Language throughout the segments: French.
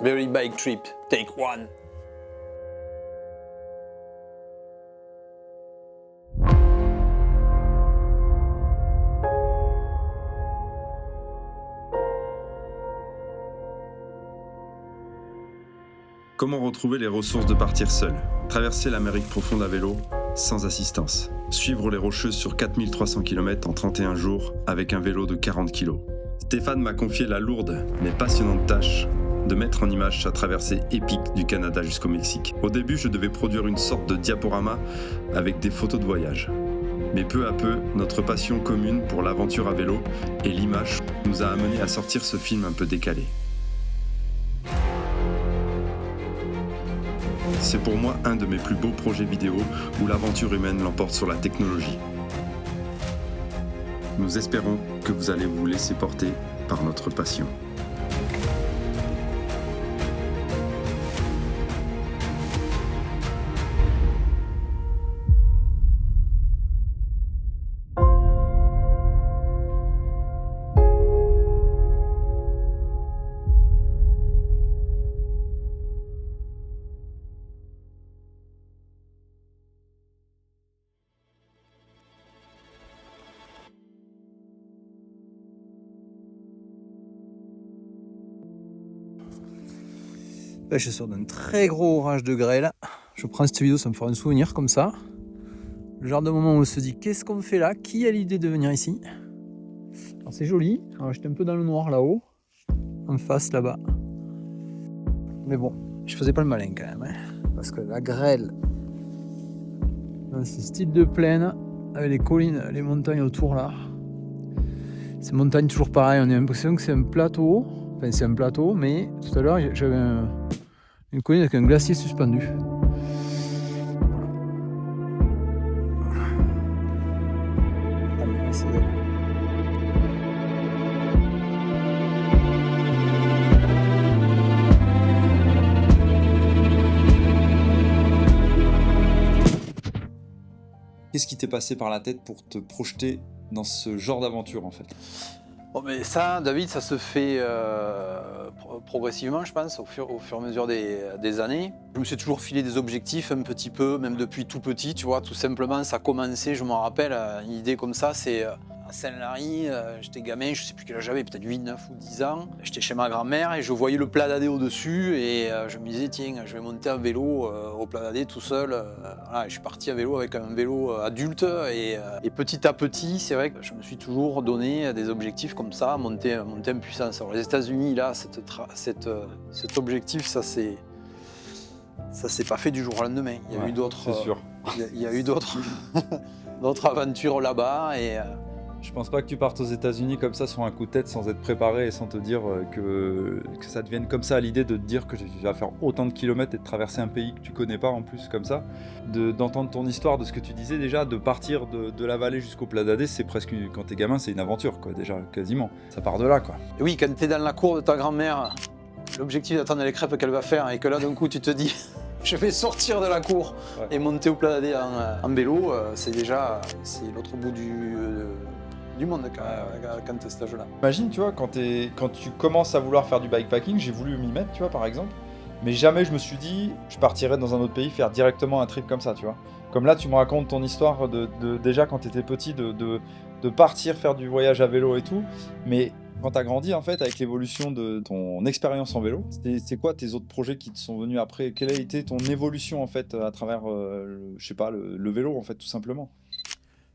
Very bike trip, take one. Comment retrouver les ressources de partir seul? Traverser l'Amérique profonde à vélo, sans assistance. Suivre les Rocheuses sur 4300 km en 31 jours avec un vélo de 40 kg. Stéphane m'a confié la lourde mais passionnante tâche de mettre en image sa traversée épique du Canada jusqu'au Mexique. Au début, je devais produire une sorte de diaporama avec des photos de voyage. Mais peu à peu, notre passion commune pour l'aventure à vélo et l'image nous a amenés à sortir ce film un peu décalé. C'est pour moi un de mes plus beaux projets vidéo où l'aventure humaine l'emporte sur la technologie. Nous espérons que vous allez vous laisser porter par notre passion. Là, je sors d'un très gros orage de grêle. Je prends cette vidéo, ça me fera un souvenir comme ça. Le genre de moment où on se dit qu'est-ce qu'on fait là? Qui a l'idée de venir ici? Alors c'est joli. Alors j'étais un peu dans le noir là-haut, en face là-bas. Mais bon, je faisais pas le malin quand même, hein, parce que la grêle, dans ce style de plaine, avec les collines, les montagnes autour là. Ces montagnes toujours pareil, on a l'impression que c'est un plateau. Enfin c'est un plateau, mais tout à l'heure j'avais une colline avec un glacier suspendu. Qu'est-ce qui t'est passé par la tête pour te projeter dans ce genre d'aventure en fait? Bon, mais ça, David, ça se fait progressivement, je pense, au fur et à mesure des années. Je me suis toujours filé des objectifs un petit peu, même depuis tout petit, tu vois, tout simplement, ça a commencé, je me rappelle, une idée comme ça, c'est à Saint-Lary, j'étais gamin, je sais plus quel âge j'avais, peut-être 8, 9 ou 10 ans. J'étais chez ma grand-mère et je voyais le Pla d'Adé au-dessus et je me disais, tiens, je vais monter en vélo au Pla d'Adé tout seul. Voilà, je suis parti à vélo avec un vélo adulte et petit à petit, c'est vrai que je me suis toujours donné des objectifs comme ça, monter en puissance. Alors les États-Unis, là, cet objectif, ça s'est pas fait du jour au lendemain. Il y a eu d'autres. C'est sûr. Il y a eu d'autres aventures là-bas et. Je pense pas que tu partes aux États-Unis comme ça sur un coup de tête sans être préparé et sans te dire que ça devienne comme ça, l'idée de te dire que tu vas faire autant de kilomètres et de traverser un pays que tu connais pas en plus comme ça, d'entendre ton histoire, de ce que tu disais déjà, de partir de la vallée jusqu'au Pla d'Adé, c'est presque, quand t'es gamin, c'est une aventure quoi, déjà quasiment, ça part de là quoi. Et oui, quand t'es dans la cour de ta grand-mère, l'objectif d'attendre les crêpes qu'elle va faire et que là d'un coup tu te dis je vais sortir de la cour et monter au Pla d'Adé en vélo, c'est l'autre bout du monde quand t'es à cet âge-là. Imagine, tu vois, quand tu commences à vouloir faire du bikepacking, j'ai voulu m'y mettre, tu vois, par exemple, mais jamais je me suis dit, je partirais dans un autre pays faire directement un trip comme ça, tu vois. Comme là, tu me racontes ton histoire déjà quand t'étais petit, de partir faire du voyage à vélo et tout, mais quand t'as grandi, en fait, avec l'évolution de ton expérience en vélo, c'est quoi tes autres projets qui te sont venus après? Quelle a été ton évolution, en fait, à travers, je sais pas, le vélo, en fait, tout simplement?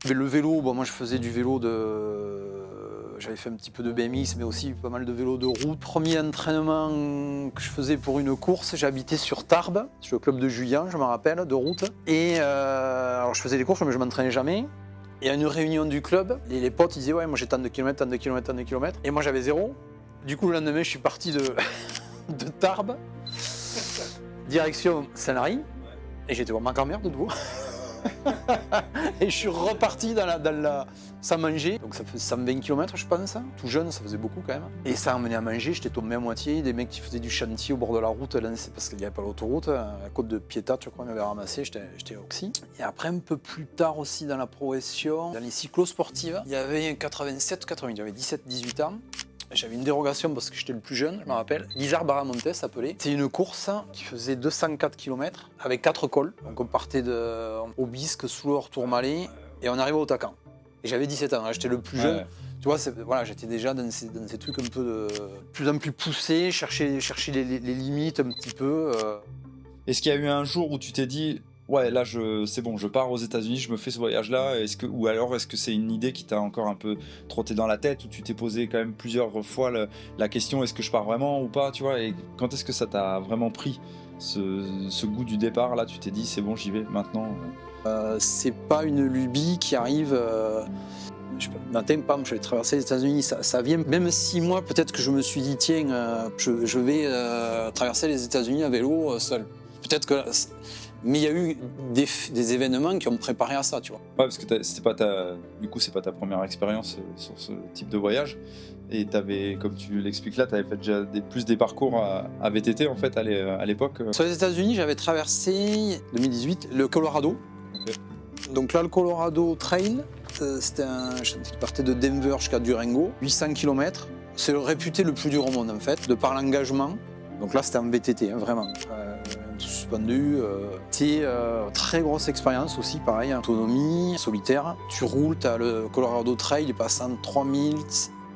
Mais le vélo, bon, moi je faisais du vélo j'avais fait un petit peu de BMX, mais aussi pas mal de vélo de route. Premier entraînement que je faisais pour une course, j'habitais sur Tarbes, sur le club de Juillan, je me rappelle, de route. Et alors je faisais des courses, mais je m'entraînais jamais. Et à une réunion du club, les potes ils disaient ouais, moi j'ai tant de kilomètres, tant de kilomètres, tant de kilomètres. Et moi j'avais 0. Du coup le lendemain je suis parti de Tarbes, direction Saint-Lary. Et j'étais voir ma grand-mère de nouveau. Et je suis reparti sans manger. Donc ça fait 120 km je pense. Tout jeune, ça faisait beaucoup quand même. Et ça emmenait à manger, j'étais tombé à moitié. Des mecs qui faisaient du chantier au bord de la route, là, c'est parce qu'il n'y avait pas l'autoroute. À la côte de Piétat, je crois, m'avait ramassé, j'étais oxy. Et après, un peu plus tard aussi dans la progression, dans les cyclosportives, il y avait un 87-88, j'avais 17-18 ans. J'avais une dérogation parce que j'étais le plus jeune, je me rappelle. L'Isard Baramonte s'appelait. C'était une course qui faisait 204 km avec 4 cols. Donc on partait de Aubisque, Soulor, Tourmalet et on arrivait au Tacan. Et j'avais 17 ans, hein, j'étais le plus jeune. Ouais. Tu vois, voilà, j'étais déjà dans ces trucs un peu de plus en plus poussés, chercher les limites un petit peu. Est-ce qu'il y a eu un jour où tu t'es dit, ouais, là, c'est bon, je pars aux États-Unis, je me fais ce voyage-là, ou alors est-ce que c'est une idée qui t'a encore un peu trotté dans la tête, où tu t'es posé quand même plusieurs fois la question, est-ce que je pars vraiment ou pas, tu vois, et quand est-ce que ça t'a vraiment pris, ce goût du départ, là, tu t'es dit, c'est bon, j'y vais, maintenant C'est pas une lubie qui arrive. Matin, pam, je vais traverser les États-Unis, ça vient. Même si moi, peut-être que je me suis dit, tiens, je vais traverser les États-Unis à vélo seul. Peut-être que. Mais il y a eu des événements qui ont préparé à ça, tu vois. Ouais, parce que c'est pas ta première expérience sur ce type de voyage. Et t'avais, comme tu l'expliques là, t'avais fait déjà plus des parcours à VTT en fait à l'époque. Sur les États-Unis, j'avais traversé 2018 le Colorado. Ok. Donc là, le Colorado Trail, c'était un chantier qui partait de Denver jusqu'à Durango, 800 km. C'est le réputé le plus dur au monde en fait, de par l'engagement. Donc là, c'était en VTT, hein, vraiment. Tout suspendu. C'est très grosse expérience aussi, pareil, autonomie, solitaire. Tu roules, tu as le Colorado Trail, il passe en 3000,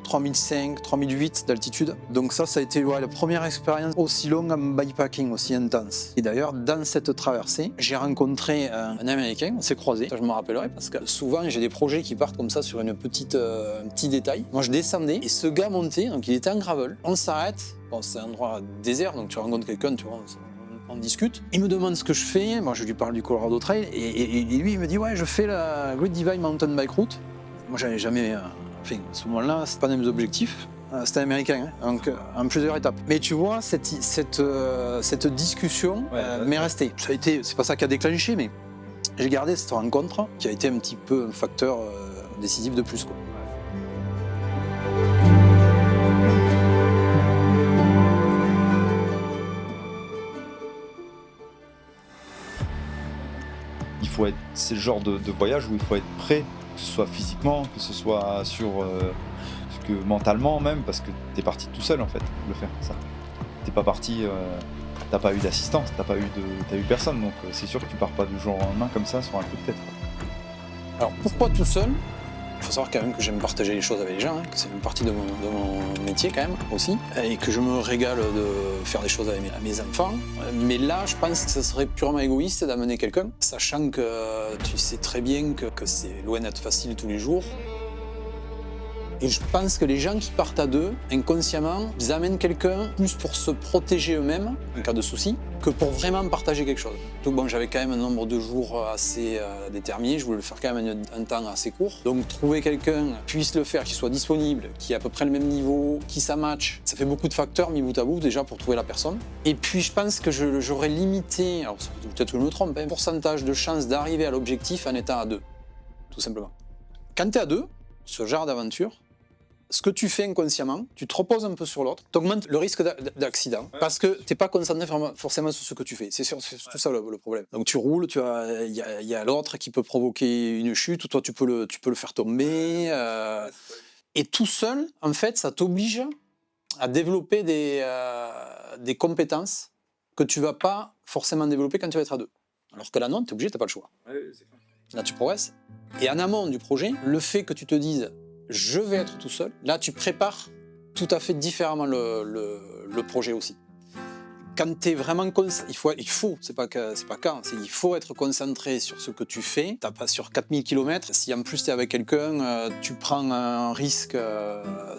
3005, 3008 d'altitude. Donc ça a été la première expérience aussi longue en bikepacking, aussi intense. Et d'ailleurs, dans cette traversée, j'ai rencontré un Américain, on s'est croisés, ça je me rappellerai, parce que souvent j'ai des projets qui partent comme ça sur un petit détail. Moi je descendais et ce gars montait, donc il était en gravel. On s'arrête, bon, c'est un endroit désert, donc tu rencontres quelqu'un, tu vois, on discute. Il me demande ce que je fais, moi je lui parle du Colorado Trail, et lui il me dit ouais, je fais la Great Divide Mountain Bike Route. Moi j'avais jamais... Enfin, à ce moment-là, c'est pas les mêmes objectifs. C'était américain, hein, donc en plusieurs étapes. Mais tu vois, cette discussion m'est restée. Ça a été, c'est pas ça qui a déclenché, mais j'ai gardé cette rencontre qui a été un petit peu un facteur décisif de plus, quoi. C'est le genre de voyage où il faut être prêt, que ce soit physiquement, que ce soit mentalement même, parce que t'es parti tout seul en fait, le faire ça. T'es pas parti, t'as pas eu d'assistance, t'as eu personne, donc c'est sûr que tu pars pas du jour au lendemain comme ça sur un coup de tête. Alors pourquoi tout seul ? Il faut savoir quand même que j'aime partager les choses avec les gens, hein, que c'est une partie de mon métier quand même aussi, et que je me régale de faire des choses avec mes enfants. Mais là, je pense que ça serait purement égoïste d'amener quelqu'un, sachant que tu sais très bien que c'est loin d'être facile tous les jours. Et je pense que les gens qui partent à deux, inconsciemment, ils amènent quelqu'un plus pour se protéger eux-mêmes en cas de souci, que pour vraiment partager quelque chose. Donc bon, j'avais quand même un nombre de jours assez déterminé, je voulais le faire quand même un temps assez court. Donc trouver quelqu'un qui puisse le faire, qui soit disponible, qui ait à peu près le même niveau, qui ça match, ça fait beaucoup de facteurs mis bout à bout déjà pour trouver la personne. Et puis je pense que j'aurais limité, alors peut-être que je me trompe, un pourcentage de chance d'arriver à l'objectif en étant à deux, tout simplement. Quand tu es à deux, ce genre d'aventure, ce que tu fais inconsciemment, tu te reposes un peu sur l'autre, tu augmentes le risque d'accident, parce que tu n'es pas concentré forcément sur ce que tu fais. C'est tout ça le problème. Donc tu roules, il y a l'autre qui peut provoquer une chute, ou toi tu peux le faire tomber. Et tout seul, en fait, ça t'oblige à développer des compétences que tu ne vas pas forcément développer quand tu vas être à deux. Alors que là, non, tu es obligé, tu n'as pas le choix. Là, tu progresses. Et en amont du projet, le fait que tu te dises je vais être tout seul, là tu prépares tout à fait différemment le projet aussi. Quand tu es vraiment il faut, c'est pas quand, il faut être concentré sur ce que tu fais. T'as pas sur 4000 km, si en plus tu es avec quelqu'un, tu prends un risque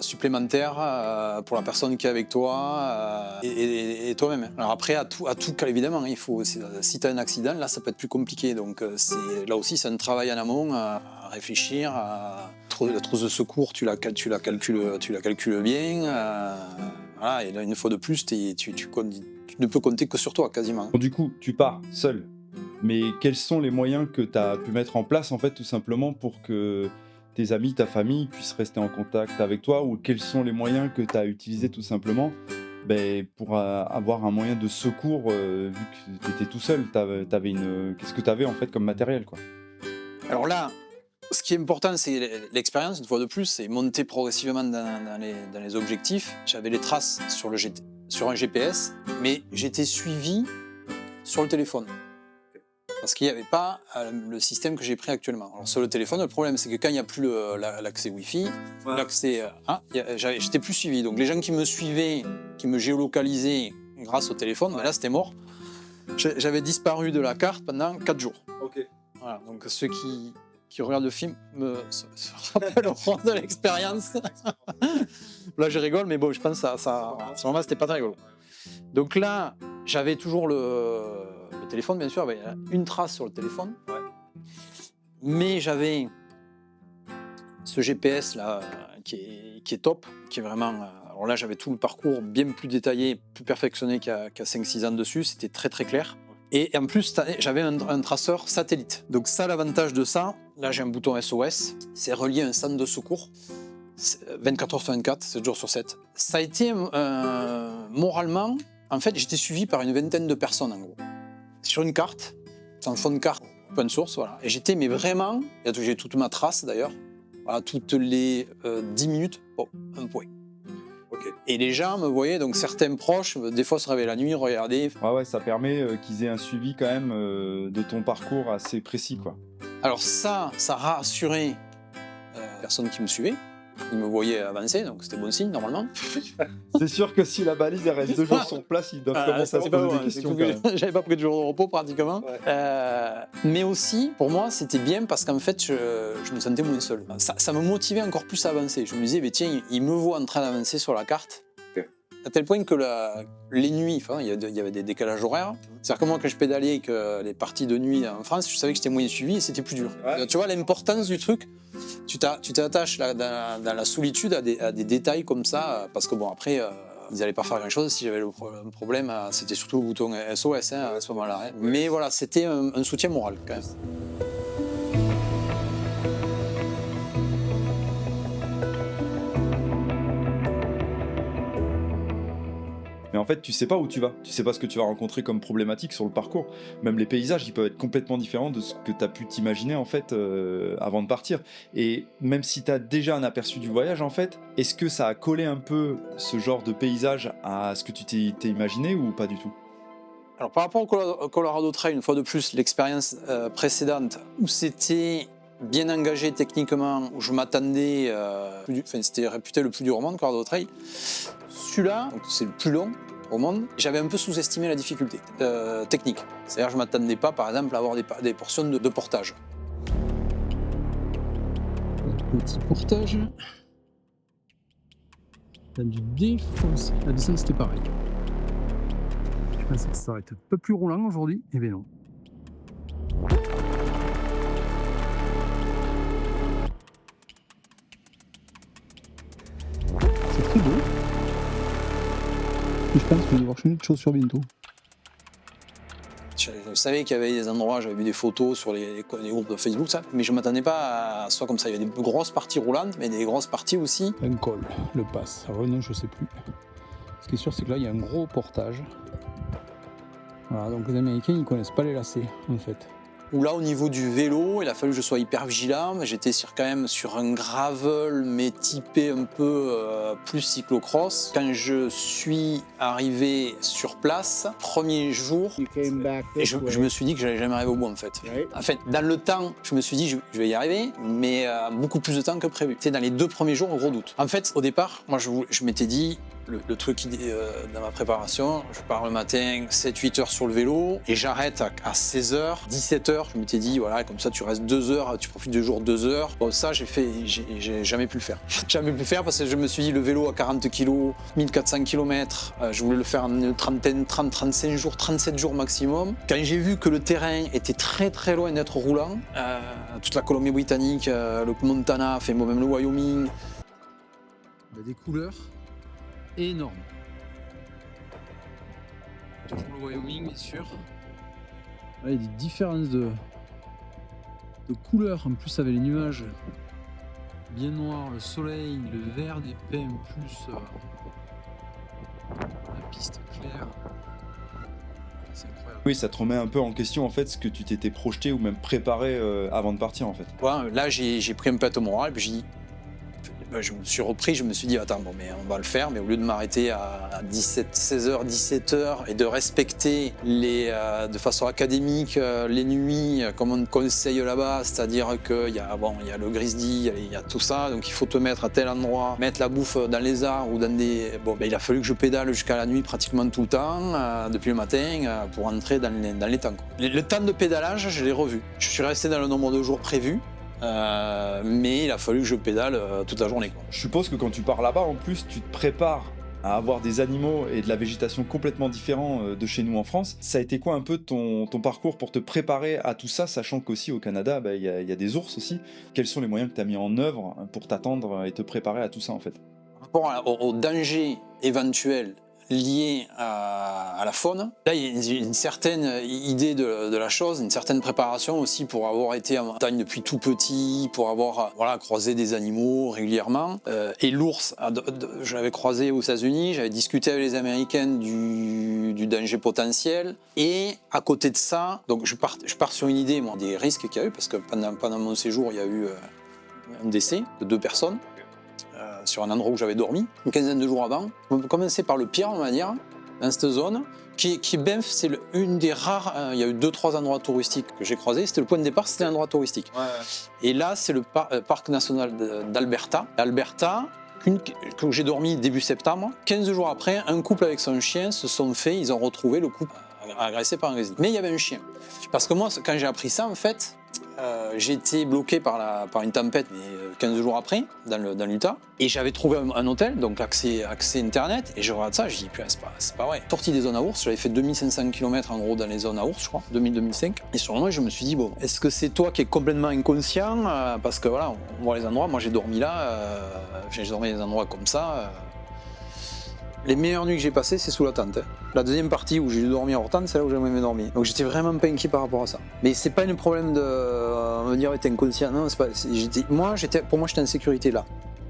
supplémentaire pour la personne qui est avec toi et toi-même. Alors après, à tout cas, évidemment, il faut, si tu as un accident, là ça peut être plus compliqué. Donc là aussi, c'est un travail en amont à réfléchir. La trousse de secours, tu la calcules bien. Voilà, et là, une fois de plus, tu ne peux compter que sur toi, quasiment. Bon, du coup, tu pars seul. Mais quels sont les moyens que tu as pu mettre en place, en fait, tout simplement, pour que tes amis, ta famille puissent rester en contact avec toi, ou quels sont les moyens que tu as utilisés, tout simplement, pour avoir un moyen de secours, vu que tu étais tout seul, qu'est-ce que tu avais, en fait, comme matériel, quoi ? Alors là, Ce qui est important, c'est l'expérience, une fois de plus, c'est monter progressivement dans les objectifs. J'avais les traces sur un GPS, mais j'étais suivi sur le téléphone. Parce qu'il n'y avait pas le système que j'ai pris actuellement. Alors sur le téléphone, le problème, c'est que quand il n'y a plus l'accès Wi-Fi, j'étais plus suivi. Donc les gens qui me suivaient, qui me géolocalisaient grâce au téléphone, ben là, c'était mort. J'avais disparu de la carte pendant 4 jours. Ok. Voilà, donc ceux qui regardent le film se rappelleront de l'expérience. Là, je rigole, mais bon, je pense que à ce moment-là, c'était pas très rigolo. Donc là, j'avais toujours le téléphone, bien sûr, avec une trace sur le téléphone. Ouais. Mais j'avais ce GPS là qui est top, qui est vraiment. Alors là, j'avais tout le parcours bien plus détaillé, plus perfectionné qu'il y a 5-6 ans dessus. C'était très très clair. Et en plus, j'avais un traceur satellite. Donc ça, l'avantage de ça, là j'ai un bouton SOS, c'est relié à un centre de secours, 24 heures sur 24, 7 jours sur 7. Ça a été, moralement, en fait, j'étais suivi par une vingtaine de personnes en gros. Sur une carte, c'est un fond de carte, point de source, voilà. Et j'étais, mais vraiment, j'ai toute ma trace d'ailleurs, voilà, toutes les 10 minutes, un point. Okay. Et les gens me voyaient, donc certains proches, des fois se réveillaient la nuit, regardaient. Ouais, ça permet qu'ils aient un suivi quand même de ton parcours assez précis, quoi. Alors ça rassurait les personnes qui me suivaient. Ils me voyaient avancer, donc c'était bon signe normalement. C'est sûr que si la balise elle reste 2 jours sur place, ils doivent commencer à se poser des questions. J'avais pas pris de jour de repos pratiquement. Ouais. Mais aussi, pour moi, c'était bien parce qu'en fait, je me sentais moins seul. Ça me motivait encore plus à avancer. Je me disais, tiens, ils me voient en train d'avancer sur la carte. Okay. À tel point que les nuits, il y avait des décalages horaires. C'est-à-dire que moi, quand je pédalais avec les parties de nuit en France, je savais que j'étais moins suivi et c'était plus dur. Ouais. Tu vois l'importance du truc. Tu t'attaches dans la solitude à des détails comme ça, parce que bon, après, ils n'allaient pas faire grand-chose. Si j'avais un problème, c'était surtout le bouton SOS à ce moment-là. Hein. Mais voilà, c'était un soutien moral quand même. Mais en fait, tu sais pas où tu vas. Tu sais pas ce que tu vas rencontrer comme problématique sur le parcours. Même les paysages, ils peuvent être complètement différents de ce que tu as pu t'imaginer en fait avant de partir. Et même si tu as déjà un aperçu du voyage, en fait, est-ce que ça a collé un peu ce genre de paysage à ce que tu t'es imaginé ou pas du tout ? Alors par rapport au Colorado Trail, une fois de plus, l'expérience précédente où c'était bien engagé techniquement, où je m'attendais, c'était réputé le plus dur au monde, Colorado Trail. Celui-là, c'est le plus long au monde, j'avais un peu sous-estimé la difficulté technique. C'est-à-dire que je ne m'attendais pas, par exemple, à avoir des portions de portage. Petit portage. T'as du défonce. La descente, c'était pareil. Je pensais que ça aurait été un peu plus roulant aujourd'hui, et bien non. C'est très beau. Je pense que je vais devoir changer de chaussures bientôt. Je savais qu'il y avait des endroits, j'avais vu des photos sur les groupes de Facebook, ça, mais je ne m'attendais pas à soit comme ça. Il y avait des grosses parties roulantes, mais des grosses parties aussi. Un col, le pass, Renault, je sais plus. Ce qui est sûr, c'est que là, il y a un gros portage. Voilà, donc les Américains, ils connaissent pas les lacets, en fait. Où là, au niveau du vélo, il a fallu que je sois hyper vigilant. J'étais quand même sur un gravel, mais typé un peu plus cyclocross. Quand je suis arrivé sur place, premier jour, et je me suis dit que j'allais jamais arriver au bout, en fait. En fait, dans le temps, je me suis dit je vais y arriver, mais beaucoup plus de temps que prévu. C'était dans les 2 premiers jours, gros doute. En fait, au départ, moi, je m'étais dit, le truc dans ma préparation, je pars le matin 7-8 heures sur le vélo et j'arrête à 16h, 17h. Je m'étais dit, voilà, comme ça tu restes 2 heures, tu profites du jour 2 heures. Bon, ça, j'ai jamais pu le faire. Jamais pu le faire parce que je me suis dit, le vélo à 40 kg, 1400 km, je voulais le faire en une trentaine, 35 jours, 37 jours maximum. Quand j'ai vu que le terrain était très très loin d'être roulant, toute la Colombie-Britannique, le Montana, même le Wyoming. Des couleurs énorme. Toujours le Wyoming, bien sûr. Là, il y a des différences de couleurs, en plus avec les nuages bien noirs, le soleil, le vert des pins, plus la piste claire. c'est incroyable. Oui, ça te remet un peu en question en fait ce que tu t'étais projeté ou même préparé avant de partir en fait. Ouais, là, j'ai pris un peu de moral, puis j'ai dit, je me suis repris, je me suis dit, attends, bon, mais on va le faire, mais au lieu de m'arrêter à 16h, 17h et de respecter de façon académique les nuits, comme on conseille là-bas, c'est-à-dire qu'il y a le grizzly, il y a tout ça, donc il faut te mettre à tel endroit, mettre la bouffe dans les arbres ou dans des... Bon, ben, il a fallu que je pédale jusqu'à la nuit pratiquement tout le temps, depuis le matin, pour entrer dans les temps, quoi. Le temps de pédalage, je l'ai revu. Je suis resté dans le nombre de jours prévus. Mais il a fallu que je pédale toute la journée, quoi. Je suppose que quand tu pars là-bas, en plus, tu te prépares à avoir des animaux et de la végétation complètement différents de chez nous en France. Ça a été quoi un peu ton parcours pour te préparer à tout ça, sachant qu'aussi au Canada, il y a des ours aussi. Quels sont les moyens que tu as mis en œuvre pour t'attendre et te préparer à tout ça en fait? Par rapport au danger éventuel lié à la faune, là il y a une certaine idée de la chose, une certaine préparation aussi pour avoir été en montagne depuis tout petit, pour avoir croisé des animaux régulièrement. Et l'ours, je l'avais croisé aux États-Unis, j'avais discuté avec les Américains du danger potentiel. Et à côté de ça, donc je pars sur une idée moi, des risques qu'il y a eu, parce que pendant mon séjour il y a eu un décès de 2 personnes. Sur un endroit où j'avais dormi, une quinzaine de jours avant. On peut commencer par le pire, on va dire, dans cette zone, qui est Banff, c'est une des rares, il y a eu 2-3 endroits touristiques que j'ai croisés, c'était le point de départ, c'était un endroit touristique. Ouais. Et là, c'est le parc national d'Alberta. Alberta, que j'ai dormi début septembre, 15 jours après, un couple avec son chien se sont fait, ils ont retrouvé le couple agressé par un grizzly. Mais il y avait un chien. Parce que moi, quand j'ai appris ça, en fait, j'ai été bloqué par une tempête 15 jours après, dans l'Utah. Et j'avais trouvé un hôtel, donc accès internet. Et je regarde ça, je dis, putain, c'est pas vrai. Sorti des zones à ours, j'avais fait 2500 km en gros dans les zones à ours, je crois, 2000-2005. Et sur moi, je me suis dit, bon, est-ce que c'est toi qui es complètement inconscient parce que voilà, on voit les endroits, moi j'ai dormi là, j'ai dormi dans des endroits comme ça. Les meilleures nuits que j'ai passées, c'est sous la tente. La deuxième partie où j'ai dû dormir hors tente, c'est là où j'ai jamais dormi. Donc j'étais vraiment pas inquiet par rapport à ça. Mais c'est pas un problème de me dire t'es inconscient. Non, c'est pas. Pour moi, j'étais en sécurité là.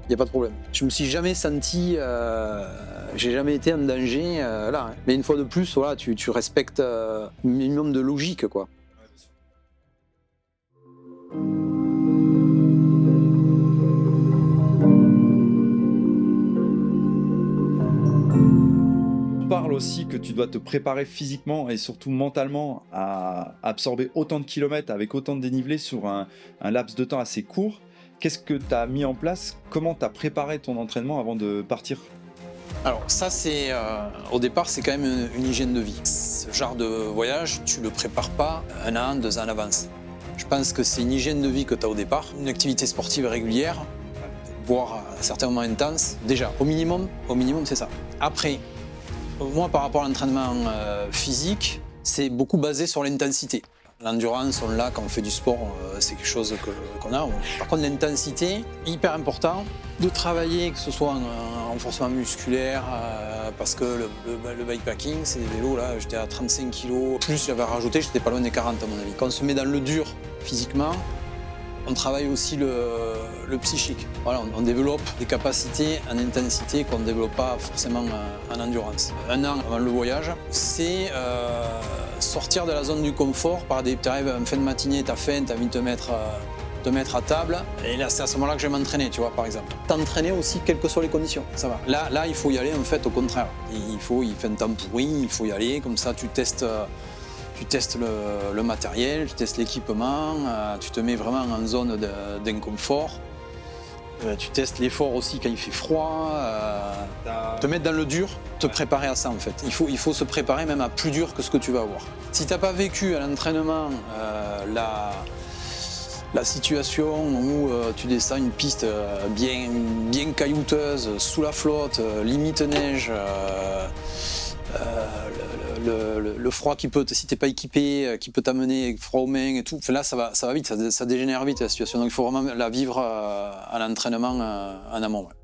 Il y a pas de problème. Je me suis jamais senti. J'ai jamais été en danger là. Hein. Mais une fois de plus, voilà, tu respectes un minimum de logique, quoi. On parle aussi que tu dois te préparer physiquement et surtout mentalement à absorber autant de kilomètres avec autant de dénivelé sur un laps de temps assez court. Qu'est-ce que tu as mis en place? Comment tu as préparé ton entraînement avant de partir? Alors ça, c'est au départ, c'est quand même une hygiène de vie. Ce genre de voyage, tu le prépares pas 1 an, 2 ans à l'avance. Je pense que c'est une hygiène de vie que tu as au départ, une activité sportive régulière, voire à certains moments intense. Déjà, au minimum, c'est ça. Après, moi, par rapport à l'entraînement physique, c'est beaucoup basé sur l'intensité. L'endurance, on l'a quand on fait du sport, c'est quelque chose qu'on a. Par contre, l'intensité, hyper important de travailler, que ce soit en renforcement musculaire, parce que le bikepacking, c'est des vélos, là, j'étais à 35 kg. Plus j'avais rajouté, j'étais pas loin des 40 à mon avis. Quand on se met dans le dur physiquement, on travaille aussi le psychique. Voilà, on développe des capacités en intensité qu'on ne développe pas forcément en endurance. 1 an avant le voyage, c'est sortir de la zone du confort. Tu arrives en fin de matinée, t'as faim, t'as envie de te mettre à table. Et là, c'est à ce moment-là que je vais m'entraîner, tu vois, par exemple. T'entraîner aussi, quelles que soient les conditions, ça va. Là, il faut y aller, en fait, au contraire. Il fait un temps pourri, il faut y aller, comme ça, tu testes le matériel, tu testes l'équipement, tu te mets vraiment en zone d'inconfort. Tu testes l'effort aussi quand il fait froid. Te mettre dans le dur, te préparer à ça en fait. Il faut se préparer même à plus dur que ce que tu vas avoir. Si tu n'as pas vécu à l'entraînement la situation où tu descends une piste bien caillouteuse, sous la flotte, limite neige, le froid qui peut, si t'es pas équipé, qui peut t'amener froid aux mains et tout, là ça va vite, ça dégénère vite la situation. Donc il faut vraiment la vivre à l'entraînement en amont. Ouais.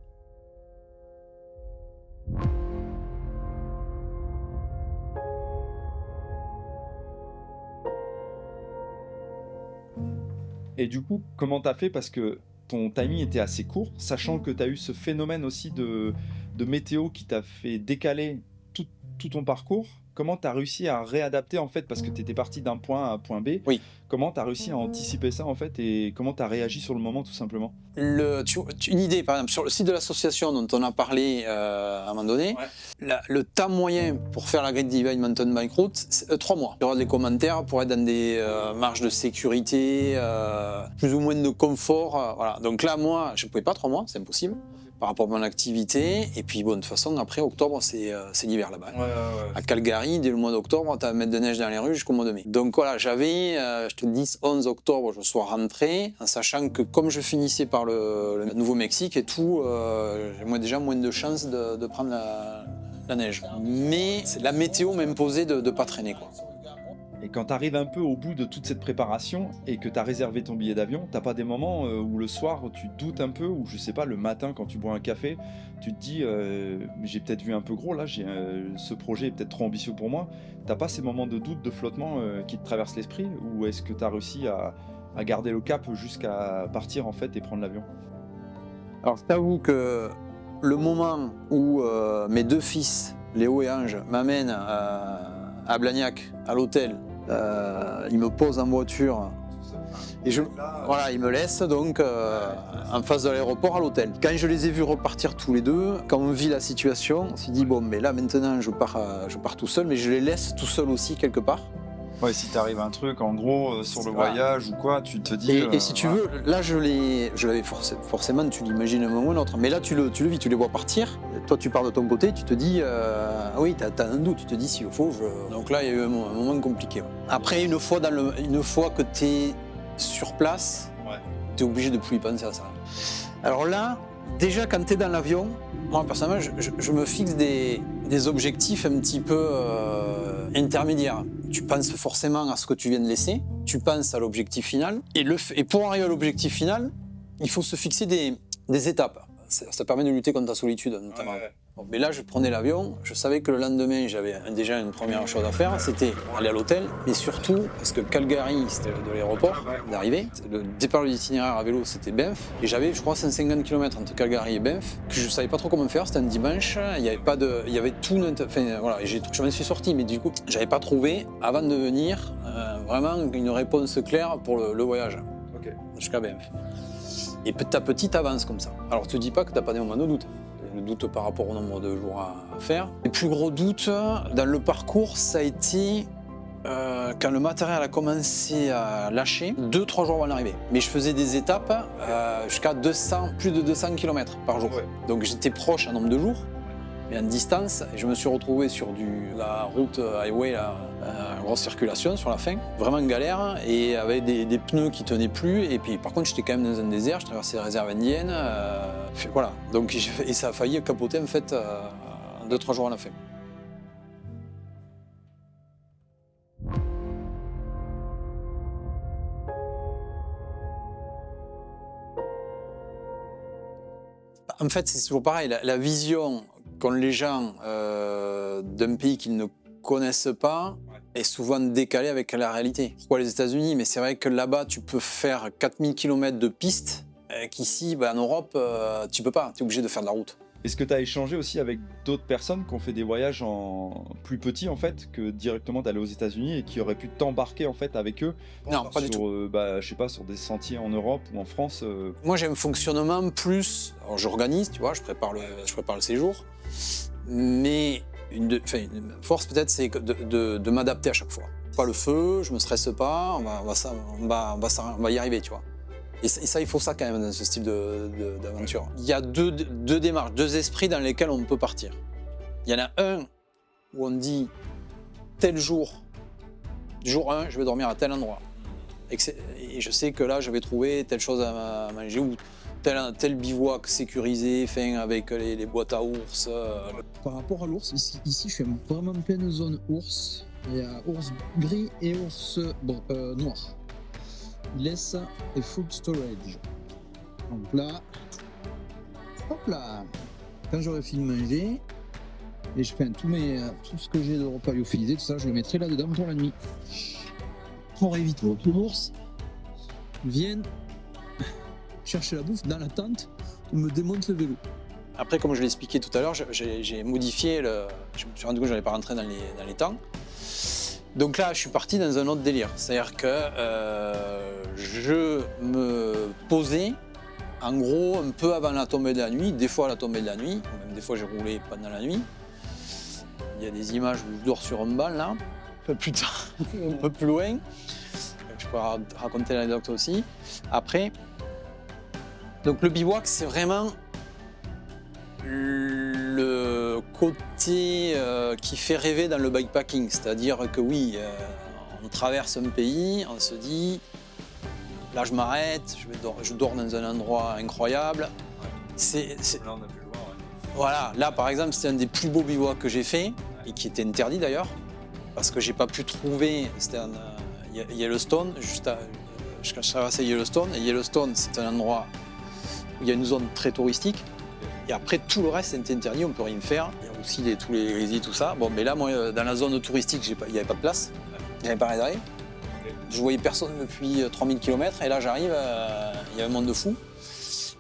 Et du coup, comment t'as fait? Parce que ton timing était assez court, sachant que t'as eu ce phénomène aussi de météo qui t'a fait décaler tout ton parcours. comment tu as réussi à réadapter en fait, parce que tu étais parti d'un point A à un point B. Oui. Comment tu as réussi à anticiper ça en fait et comment tu as réagi sur le moment tout simplement? Une idée, par exemple, sur le site de l'association dont on a parlé à un moment donné, le temps moyen pour faire la Great Divide Mountain Bike Route, c'est 3 mois. Il y aura des commentaires pour être dans des marges de sécurité, plus ou moins de confort. Voilà. Donc là, moi, je ne pouvais pas 3 mois, c'est impossible, par rapport à mon activité. Et puis, bon, de toute façon, après, octobre, c'est l'hiver là-bas. À Calgary, dès le mois d'octobre, tu as un mètre de neige dans les rues jusqu'au mois de mai. Donc voilà, j'avais, je te dis, 11 octobre, je sois rentré, en sachant que comme je finissais par le Nouveau-Mexique et tout, j'ai déjà moins de chances de prendre la neige. Mais la météo m'imposait de ne pas traîner, quoi. Et quand tu arrives un peu au bout de toute cette préparation et que tu as réservé ton billet d'avion, t'as pas des moments où le soir tu doutes un peu, ou je sais pas, le matin quand tu bois un café, tu te dis j'ai peut-être vu un peu gros là, ce projet est peut-être trop ambitieux pour moi. T'as pas ces moments de doute, de flottement qui te traversent l'esprit, ou est-ce que tu as réussi à garder le cap jusqu'à partir en fait et prendre l'avion? Alors je t'avoue que le moment où mes 2 fils, Léo et Ange, m'amènent à Blagnac, à l'hôtel, ils me posent en voiture et voilà, ils me laissent donc en face de l'aéroport à l'hôtel. Quand je les ai vus repartir tous les deux, quand on vit la situation, on s'est dit bon, mais là maintenant je pars tout seul, mais je les laisse tout seul aussi quelque part. Ouais, si t'arrive un truc en gros sur le voyage ou quoi, tu te dis. Et si tu veux, là je l'avais forcément, tu l'imagines un moment ou un autre, mais là tu le vis, tu les vois partir. Toi tu pars de ton côté, tu te dis, oui, t'as un doute, tu te dis s'il faut, Donc là il y a eu un moment compliqué. Ouais. Après, une fois que t'es sur place, t'es obligé de plus y penser à ça. Alors là, déjà quand t'es dans l'avion, moi personnellement, je me fixe des objectifs un petit peu intermédiaires. Tu penses forcément à ce que tu viens de laisser, tu penses à l'objectif final, et pour arriver à l'objectif final, il faut se fixer des étapes. Ça permet de lutter contre la solitude, notamment. Bon, mais là, je prenais l'avion, je savais que le lendemain, j'avais déjà une première chose à faire, c'était aller à l'hôtel, mais surtout, parce que Calgary, c'était de l'aéroport d'arrivée, le départ de l'itinéraire à vélo, c'était Banff, et j'avais, je crois, 150 km entre Calgary et Banff, que je savais pas trop comment faire, c'était un dimanche, il y avait tout, enfin voilà, je m'en suis sorti, mais du coup, j'avais pas trouvé, avant de venir, vraiment une réponse claire pour le voyage, jusqu'à Banff. Et petit à petit, t'avances comme ça. Alors, te dis pas que t'as pas des moments de doute. Le doute par rapport au nombre de jours à faire. Les plus gros doutes dans le parcours, ça a été quand le matériel a commencé à lâcher, 2-3 jours avant l'arrivée. Mais je faisais des étapes jusqu'à plus de 200 km par jour. Donc j'étais proche un nombre de jours, mais en distance. Et je me suis retrouvé sur la route highway, grosse circulation sur la fin, vraiment une galère, et avec des pneus qui tenaient plus. Et puis par contre, j'étais quand même dans un désert, je traversais les réserves indiennes. Voilà, donc et ça a failli capoter en fait 2-3 jours à la fin. En fait, c'est toujours pareil, la vision qu'ont les gens d'un pays qu'ils ne connaissent pas est souvent décalée avec la réalité. Pourquoi les États-Unis? Mais c'est vrai que là-bas, tu peux faire 4000 km de piste, qu'ici, en Europe, tu peux pas, tu es obligé de faire de la route. Est-ce que tu as échangé aussi avec d'autres personnes qui ont fait des voyages plus petits en fait que directement d'aller aux États-Unis et qui auraient pu t'embarquer en fait avec eux? Non, pas du tout. Je sais pas, sur des sentiers en Europe ou en France. Moi, j'ai un fonctionnement plus. Alors, j'organise, tu vois, je prépare le séjour, mais une force peut-être, c'est de m'adapter à chaque fois. Pas le feu, je me stresse pas, on va y arriver, tu vois. Et ça, il faut ça quand même dans ce style d'aventure. Il y a deux démarches, 2 esprits dans lesquels on peut partir. Il y en a un où on dit tel jour 1, je vais dormir à tel endroit. Et je sais que là, je vais trouver telle chose à manger ou tel bivouac sécurisé, avec les boîtes à ours. Par rapport à l'ours, ici je suis vraiment en pleine zone ours. Il y a ours gris et ours noir. Il laisse et food storage. Donc là, hop là, quand j'aurai fini de manger, et je fais tout ce que j'ai de repas lyophilisé, tout ça, je le mettrai là-dedans pour la nuit. Pour éviter que l'ours vienne chercher la bouffe dans la tente ou me démonte le vélo. Après, comme je l'ai expliqué tout à l'heure, j'ai modifié je me suis rendu compte que je n'allais pas rentrer dans les temps. Donc là, je suis parti dans un autre délire. C'est-à-dire que je me posais, en gros, un peu avant la tombée de la nuit, des fois à la tombée de la nuit, même des fois j'ai roulé pendant la nuit. Il y a des images où je dors sur un banc, là, un peu plus tard, un peu plus loin. Je peux raconter l'anecdote aussi. Après, donc le bivouac, c'est vraiment le côté qui fait rêver dans le bikepacking. C'est-à-dire que oui, on traverse un pays, on se dit, là je m'arrête, je dors dans un endroit incroyable. Là, on a pu le voir. Voilà, là par exemple, c'est un des plus beaux bivouacs que j'ai fait, et qui était interdit d'ailleurs, parce que j'ai pas pu trouver, c'était Yellowstone, je traversais Yellowstone, et Yellowstone c'est un endroit où il y a une zone très touristique, et après tout le reste c'est interdit, on peut rien faire, il y a aussi tous les hérésies, tout ça. Bon, mais là, moi, dans la zone touristique, il n'y avait pas de place, il n'y avait pas réservé, je voyais personne depuis 3000 km, et là j'arrive, il y a un monde de fou.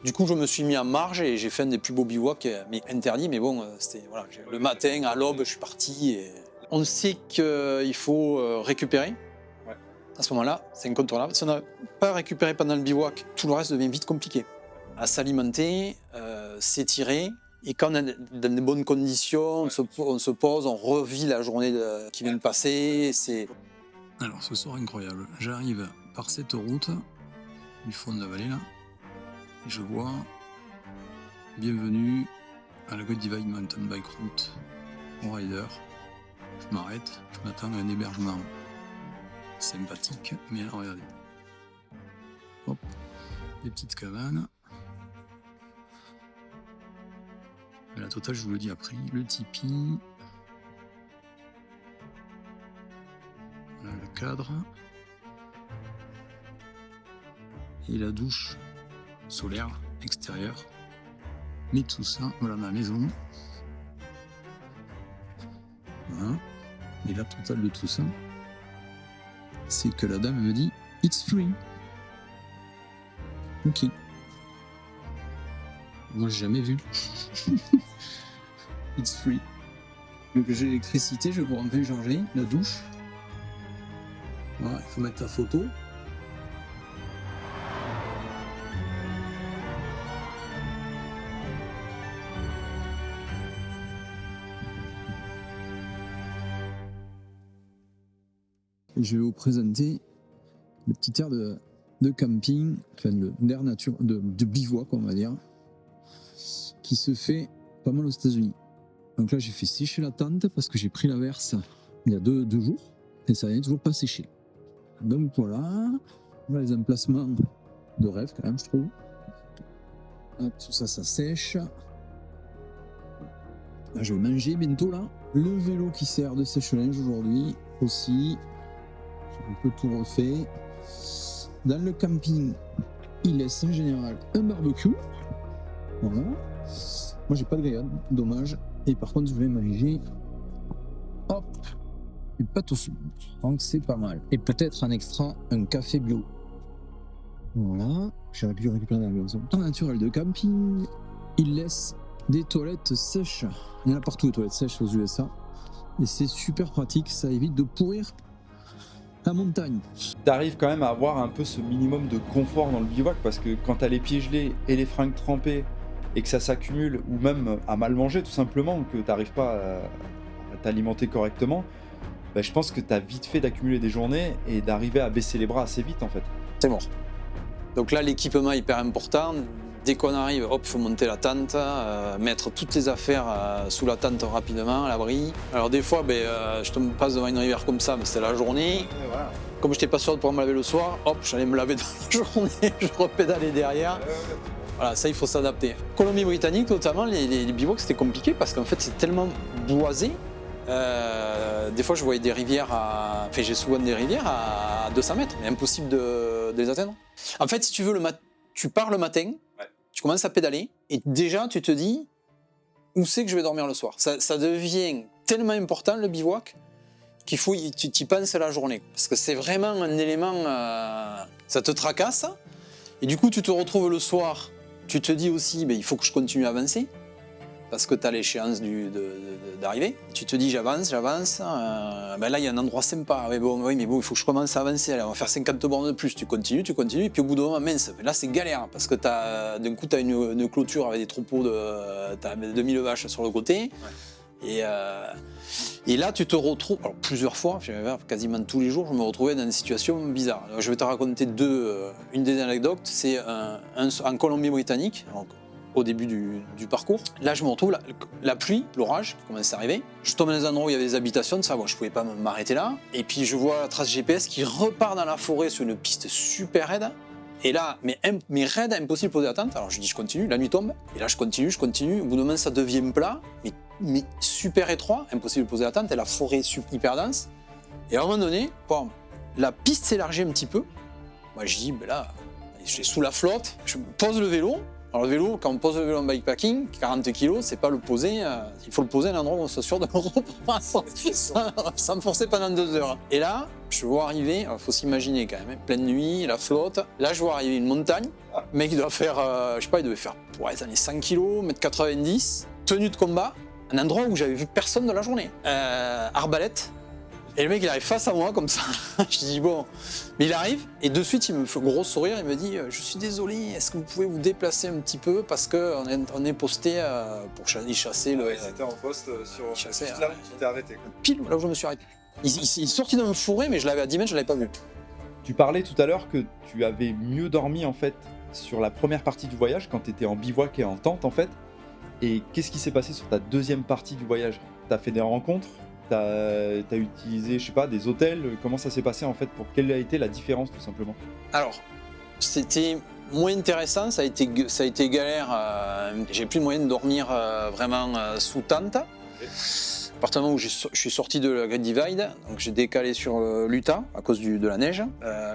Du coup, je me suis mis en marge et j'ai fait un des plus beaux bivouacs, mais interdit, mais bon, c'était voilà, le matin, à l'aube, je suis parti. Et on sait qu'il faut récupérer. Ouais. À ce moment-là, c'est incontournable. Si on n'a pas récupéré pendant le bivouac, tout le reste devient vite compliqué. À s'alimenter, s'étirer, et quand on est dans de bonnes conditions, on se pose, on revit la journée qui vient de passer. Alors ce soir incroyable, j'arrive par cette route du fond de la vallée là. Je vois bienvenue à la Great Divide Mountain Bike Route au Rider. Je m'arrête, je m'attends à un hébergement sympathique, mais là regardez. Hop, des petites cabanes. La totale, je vous le dis, a pris le tipi. Voilà le cadre. Et la douche solaire extérieure, mais tout ça, voilà ma maison. Voilà. Et la totale de tout ça, c'est que la dame me dit it's free. Ok. Moi j'ai jamais vu. It's free. Donc j'ai l'électricité, je peux rentrer changer la douche. Voilà, il faut mettre la photo. Je vais vous présenter le petit air de camping, enfin d'air nature, de bivouac on va dire, qui se fait pas mal aux États-Unis. Donc là j'ai fait sécher la tente parce que j'ai pris l'averse il y a deux jours et ça n'est toujours pas séché. Donc voilà les emplacements de rêve quand même je trouve. Hop, tout ça sèche. Là, je vais manger bientôt là. Le vélo qui sert de sèche-linge aujourd'hui aussi. J'ai un peu tout refait. Dans le camping, il laisse en général un barbecue. Voilà. Moi j'ai pas de grillade, dommage. Et par contre je vais manger hop, une pâte au sucre. Donc c'est pas mal. Et peut-être un extra, un café bio. Voilà. J'aurais pu récupérer dans la maison. Temps naturel de camping. Il laisse des toilettes sèches. Il y en a partout les toilettes sèches aux USA. Et c'est super pratique, ça évite de pourrir la montagne. T'arrives quand même à avoir un peu ce minimum de confort dans le bivouac parce que quand t'as les pieds gelés et les fringues trempées et que ça s'accumule ou même à mal manger tout simplement, que t'arrives pas à t'alimenter correctement, bah, je pense que t'as vite fait d'accumuler des journées et d'arriver à baisser les bras assez vite en fait. C'est mort. Donc là, l'équipement est hyper important. Dès qu'on arrive, hop, il faut monter la tente, mettre toutes les affaires sous la tente rapidement, à l'abri. Alors des fois, je tombe passe devant une rivière comme ça, mais c'est la journée. Voilà. Comme je n'étais pas sûr de pouvoir me laver le soir, hop, j'allais me laver dans la journée, je repédalais derrière. Voilà, ça, il faut s'adapter. Colombie-Britannique, notamment, les bivouacs, c'était compliqué parce qu'en fait, c'est tellement boisé. Des fois, je voyais des rivières Enfin, j'ai souvent des rivières à 200 mètres, mais impossible de les atteindre. En fait, si tu veux, tu pars le matin, tu commences à pédaler, et déjà, tu te dis, où c'est que je vais dormir le soir ? Ça devient tellement important, le bivouac, qu'il faut tu y penses la journée. Parce que c'est vraiment un élément... ça te tracasse, et du coup, tu te retrouves le soir, tu te dis aussi, il faut que je continue à avancer. parce que tu as l'échéance d'arriver. Tu te dis j'avance, ben là il y a un endroit sympa, mais bon, il faut que je commence à avancer, allez, on va faire 50 bornes de plus, tu continues, et puis au bout d'un moment, mince, là c'est galère, parce que d'un coup tu as une clôture avec des troupeaux t'as 2000 vaches sur le côté, et là tu te retrouves, alors plusieurs fois, quasiment tous les jours, je me retrouvais dans des situations bizarres. Alors, je vais te raconter une des anecdotes, c'est en Colombie-Britannique, au début du parcours. Là, je me retrouve, la pluie, l'orage qui commence à arriver. Je tombe dans des endroits où il y avait des habitations, ça, bon, je pouvais pas m'arrêter là. Et puis, je vois la trace GPS qui repart dans la forêt sur une piste super raide. Et là, mais raide, impossible de poser la tente. Alors, je dis, je continue, la nuit tombe. Et là, je continue. Au bout d'un moment, ça devient plat, mais super étroit, impossible de poser la tente. Et la forêt est hyper dense. Et à un moment donné, bon, la piste s'élargit un petit peu. Moi, je dis, ben là, je suis sous la flotte. Je pose le vélo. Alors le vélo, quand on pose le vélo en bikepacking, 40 kg, c'est pas le poser, il faut le poser à un endroit où on soit sûr de le reprendre sans me forcer pendant 2 heures. Et là, je vois arriver, il faut s'imaginer quand même, hein, pleine nuit, la flotte, là je vois arriver une montagne, le mec il doit faire, je sais pas, il devait faire pour les 100 kg, 1m90, tenue de combat, un endroit où j'avais vu personne de la journée. Arbalète. Et le mec il arrive face à moi comme ça, je dis bon, mais il arrive et de suite il me fait un gros sourire, il me dit je suis désolé, est-ce que vous pouvez vous déplacer un petit peu parce qu'on est posté pour chasser le... C'était en poste sur chasser, là où tu t'es arrêté. Pile là où je me suis arrêté. Il est sorti d'un fourré mais je l'avais à 10 mètres, je l'avais pas vu. Tu parlais tout à l'heure que tu avais mieux dormi en fait sur la première partie du voyage quand tu étais en bivouac et en tente en fait. Et qu'est-ce qui s'est passé sur ta deuxième partie du voyage? T'as fait des rencontres? T'as utilisé, je sais pas, des hôtels? Comment ça s'est passé en fait? Quelle a été la différence tout simplement? Alors, c'était moins intéressant, ça a été galère. J'ai plus de moyen de dormir vraiment sous tente. Okay. À partir du moment où je suis sorti de la Great Divide, donc j'ai décalé sur l'Utah à cause de la neige.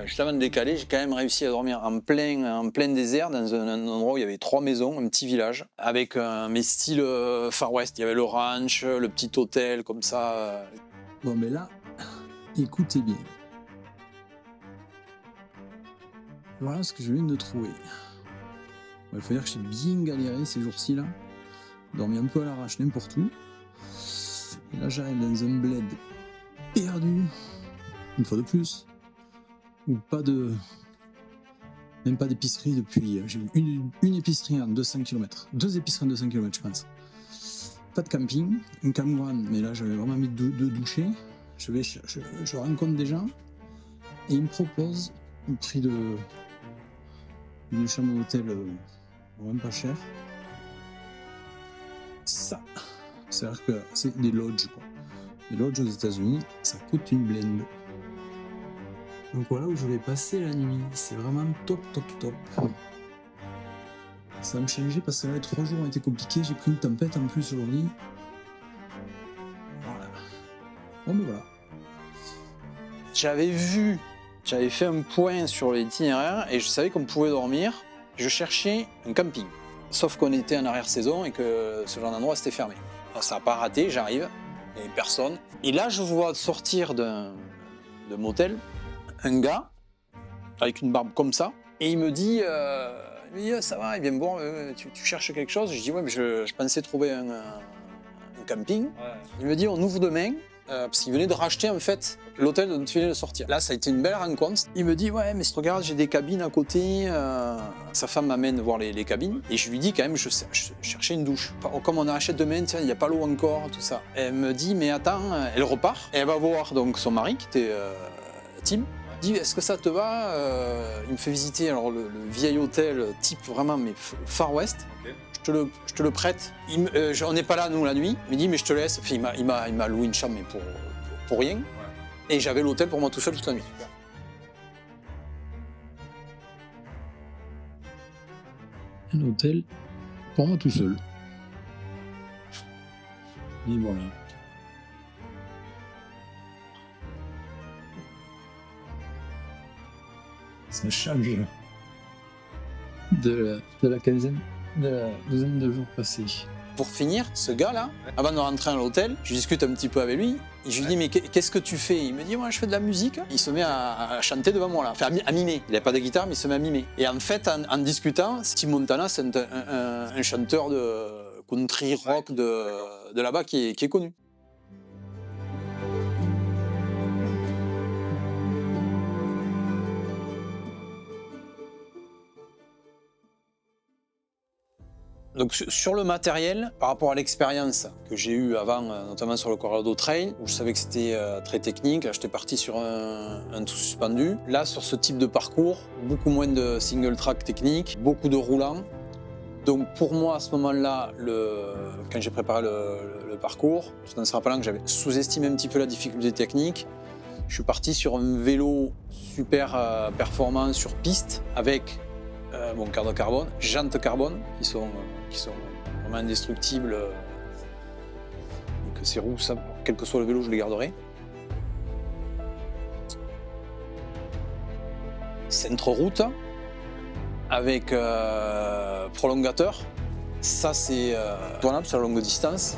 Juste avant de décaler, j'ai quand même réussi à dormir en plein désert dans un endroit où il y avait 3 maisons, un petit village, avec mes styles Far West. Il y avait le ranch, le petit hôtel comme ça. Bon, mais là, écoutez bien. Voilà ce que je viens de trouver. Il faut dire que j'ai bien galéré ces jours-ci là. Dormi un peu à l'arrache n'importe où. Et là j'arrive dans un bled perdu, une fois de plus, où même pas d'épicerie depuis, j'ai eu une épicerie en 200 km, 2 épiceries en 200 km je pense. Pas de camping, un campground, mais là j'avais vraiment envie de doucher. Je rencontre des gens et ils me proposent au prix d'une chambre d'hôtel vraiment pas cher. Ça. C'est-à-dire que c'est des lodges, quoi. Les lodges aux États-Unis, ça coûte une blinde. Donc voilà où je vais passer la nuit. C'est vraiment top. Ça va me changer parce que là, les 3 jours ont été compliqués. J'ai pris une tempête en plus aujourd'hui. Voilà. Bon, mais voilà. J'avais fait un point sur l'itinéraire et je savais qu'on pouvait dormir. Je cherchais un camping. Sauf qu'on était en arrière-saison et que ce genre d'endroit c'était fermé. Alors, ça n'a pas raté, j'arrive, il n'y avait personne. Et là, je vois sortir d'un motel un gars avec une barbe comme ça. Et il me dit ça va, il vient me voir, tu cherches quelque chose? Je dis ouais, mais je pensais trouver un camping. Ouais. Il me dit on ouvre demain. Parce qu'il venait de racheter en fait l'hôtel dont il venait de sortir. Là, ça a été une belle rencontre. Il me dit ouais, mais regarde, j'ai des cabines à côté. Sa femme m'amène voir les cabines et je lui dis quand même, je cherchais une douche. Comme on achète demain, il n'y a pas l'eau encore, tout ça. Elle me dit mais attends, elle repart. Et elle va voir donc son mari qui était Tim. Il dit est-ce que ça te va? Il me fait visiter alors le vieil hôtel type vraiment mais Far West. Okay. Je te le prête. On n'est pas là, nous, la nuit. Il me dit, mais je te laisse. Enfin, il m'a loué une chambre, mais pour rien. Ouais. Et j'avais l'hôtel pour moi tout seul toute la nuit. Un hôtel pour moi tout seul. Et voilà. Ça change de la quinzaine. De la douzaine de jours passés. Pour finir, ce gars-là, avant de rentrer à l'hôtel, je discute un petit peu avec lui. Et je lui dis, mais qu'est-ce que tu fais? Il me dit, moi, je fais de la musique. Il se met à chanter devant moi, là. Enfin, à mimer. Il n'a pas de guitare, mais il se met à mimer. Et en fait, en discutant, Tim Montana, c'est un chanteur country rock de là-bas qui est connu. Donc sur le matériel, par rapport à l'expérience que j'ai eue avant, notamment sur le Colorado Trail, où je savais que c'était très technique, là j'étais parti sur un tout suspendu. Là sur ce type de parcours, beaucoup moins de single track technique, beaucoup de roulants. Donc pour moi à ce moment-là, quand j'ai préparé le parcours, tout en se rappelant que j'avais sous-estimé un petit peu la difficulté technique, je suis parti sur un vélo super performant sur piste avec mon cadre carbone, jantes carbone qui sont vraiment indestructibles et que ces roues, ça, quel que soit le vélo, je les garderai. Centre route avec prolongateur, ça c'est tournable sur la longue distance.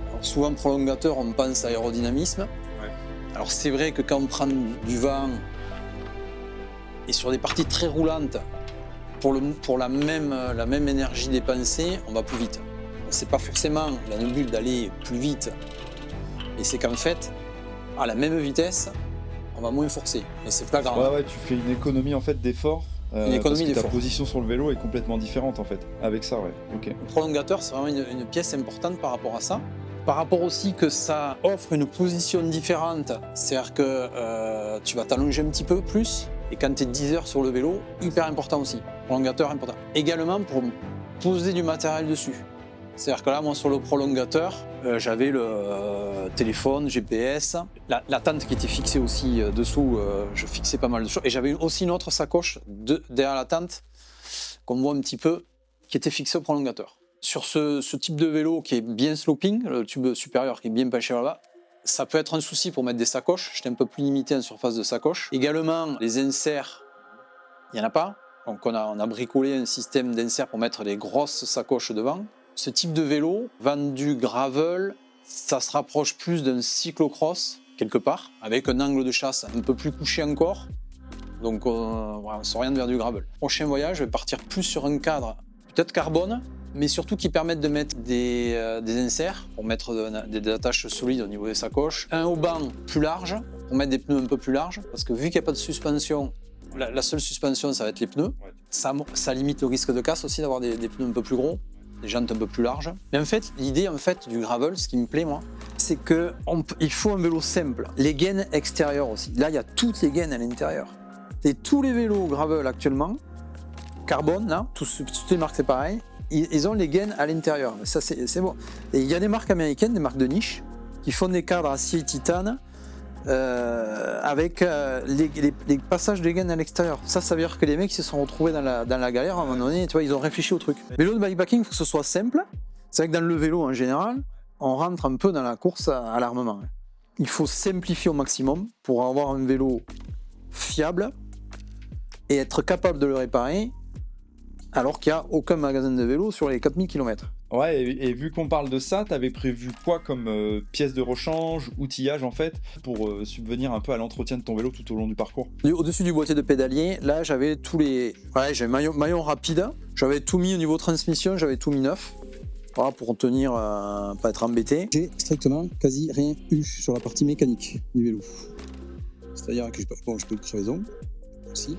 Alors, souvent prolongateur, on pense à aérodynamisme. Ouais. Alors c'est vrai que quand on prend du vent et sur des parties très roulantes, pour la même énergie dépensée, on va plus vite. C'est pas forcément la bulle d'aller plus vite, et c'est qu'en fait, à la même vitesse, on va moins forcer. Et c'est flagrant. Ouais, tu fais une économie en fait d'effort. Une économie parce que d'effort. ta position sur le vélo est complètement différente en fait. Avec ça, ouais. Ok. Le prolongateur, c'est vraiment une pièce importante par rapport à ça. Par rapport aussi que ça offre une position différente, c'est-à-dire que tu vas t'allonger un petit peu plus, et quand tu es 10 heures sur le vélo, hyper important aussi. Prolongateur important. Également pour poser du matériel dessus. C'est-à-dire que là, moi, sur le prolongateur, j'avais le téléphone, GPS, la tente qui était fixée aussi dessous, je fixais pas mal de choses. Et j'avais aussi une autre sacoche derrière la tente, qu'on voit un petit peu, qui était fixée au prolongateur. Sur ce type de vélo qui est bien sloping, le tube supérieur qui est bien penché là-bas, ça peut être un souci pour mettre des sacoches. J'étais un peu plus limité en surface de sacoche. Également, les inserts, il n'y en a pas. Donc on a bricolé un système d'inserts pour mettre les grosses sacoches devant. Ce type de vélo, vendu gravel, ça se rapproche plus d'un cyclocross, quelque part, avec un angle de chasse un peu plus couché encore. Donc on s'oriente vers du gravel. Prochain voyage, je vais partir plus sur un cadre, peut-être carbone, mais surtout qui permettent de mettre des inserts pour mettre des attaches solides au niveau des sacoches. Un haut-banc plus large pour mettre des pneus un peu plus larges, parce que vu qu'il n'y a pas de suspension, la seule suspension ça va être les pneus. Ça limite le risque de casse aussi d'avoir des pneus un peu plus gros, des jantes un peu plus larges. Mais en fait, l'idée du gravel, ce qui me plaît moi, c'est qu'il faut un vélo simple. Les gaines extérieures aussi. Là, il y a toutes les gaines à l'intérieur. Et tous les vélos gravel actuellement, carbone, là, toutes les marques c'est pareil, ils ont les gaines à l'intérieur. Ça, c'est bon. Et il y a des marques américaines, des marques de niche, qui font des cadres acier titane avec les passages de gaines à l'extérieur. Ça veut dire que les mecs se sont retrouvés dans la galère à un moment donné. Tu vois, ils ont réfléchi au truc. Vélo de bikepacking, il faut que ce soit simple. C'est vrai que dans le vélo en général, on rentre un peu dans la course à l'armement. Il faut simplifier au maximum pour avoir un vélo fiable et être capable de le réparer, alors qu'il n'y a aucun magasin de vélo sur les 4000 km. Ouais, et vu qu'on parle de ça, t'avais prévu quoi comme pièces de rechange, outillage en fait, pour subvenir un peu à l'entretien de ton vélo tout au long du parcours? Au-dessus du boîtier de pédalier, là j'avais tous les... Ouais, j'avais maillon rapide, j'avais tout mis au niveau transmission, j'avais tout mis neuf. Voilà, pour tenir, pas être embêté. J'ai strictement quasi rien eu sur la partie mécanique du vélo. C'est-à-dire que j'ai pas eu de crevaison aussi.